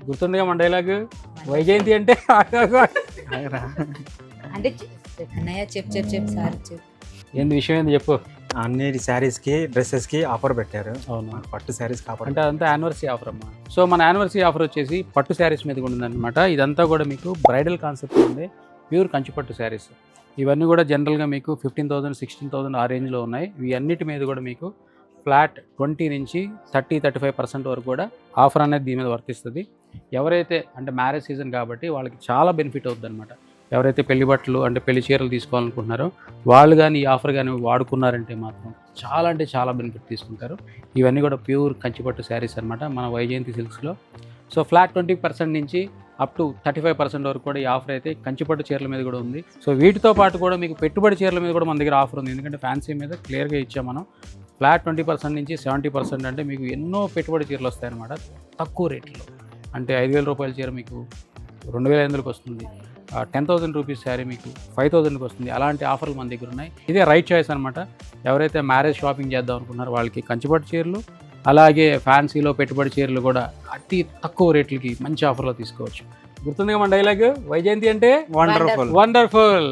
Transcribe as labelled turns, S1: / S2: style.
S1: గుర్తుందిగా మన డైలాగ్, వైజయంతి అంటే
S2: అంటే అన్నయ్య చెప్పు సార్ చెప్పు.
S1: ఏంది విషయం ఏంది చెప్పు.
S3: అన్ని శారీస్కి డ్రెస్సెస్కి ఆఫర్ పెట్టారు.
S1: అవును,
S3: పట్టు శారీస్కి ఆఫర్
S1: అంటే అదంతా యానివర్సరీ ఆఫర్ అమ్మా. సో మన యానివర్సరీ ఆఫర్ వచ్చేసి పట్టు శారీస్ మీద కూడా ఉందన్నమాట. ఇదంతా కూడా మీకు బ్రైడల్ కాన్సెప్ట్ ఉంది, ప్యూర్ కంచిపట్టు శారీస్. ఇవన్నీ కూడా జనరల్గా మీకు 15,000 16,000 ఆ రేంజ్లో ఉన్నాయి. ఇవి అన్నిటి మీద కూడా మీకు ఫ్లాట్ 20 నుంచి 30-35% వరకు కూడా ఆఫర్ అనేది దీని మీద వర్తిస్తుంది. ఎవరైతే అంటే మ్యారేజ్ సీజన్ కాబట్టి వాళ్ళకి చాలా బెనిఫిట్ అవుతుంది అనమాట. ఎవరైతే పెళ్లి బట్టలు అంటే పెళ్లి చీరలు తీసుకోవాలనుకుంటున్నారో వాళ్ళు కానీ ఈ ఆఫర్ కానీ వాడుకున్నారంటే మాత్రం చాలా అంటే చాలా బెనిఫిట్ తీసుకుంటారు. ఇవన్నీ కూడా ప్యూర్ కంచిపట్టు శారీస్ అనమాట మన వైజయంతి సిల్క్స్లో. సో ఫ్లాట్ 20% నుంచి అప్ టు 35% వరకు కూడా ఈ ఆఫర్ అయితే కంచిపట్టు చీరల మీద కూడా ఉంది. సో వీటితో పాటు కూడా మీకు పెట్టుబడి చీరల మీద కూడా మన దగ్గర ఆఫర్ ఉంది. ఎందుకంటే ఫ్యాన్సీ మీద క్లియర్గా ఇచ్చాం మనం. ఫ్లాట్ 20% నుంచి 70% అంటే మీకు ఎన్నో పెట్టుబడి చీరలు వస్తాయన్నమాట తక్కువ రేట్లో. అంటే 5,000 రూపాయల చీర మీకు 2,500కి వస్తుంది, 10,000 రూపీస్ శారీ మీకు 5,000కి వస్తుంది. అలాంటి ఆఫర్లు మన దగ్గర ఉన్నాయి. ఇదే రైట్ చాయిస్ అనమాట. ఎవరైతే మ్యారేజ్ షాపింగ్ చేద్దాం అనుకున్నారో వాళ్ళకి కంచిపట్టు చీరలు, అలాగే ఫ్యాన్సీలో పెట్టుబడి చీరలు కూడా అతి తక్కువ రేట్లకి మంచి ఆఫర్లో తీసుకోవచ్చు. గుర్తుందిగా మన డైలాగ్, వైజయంతి అంటే
S3: వండర్ఫుల్.
S1: వండర్ఫుల్.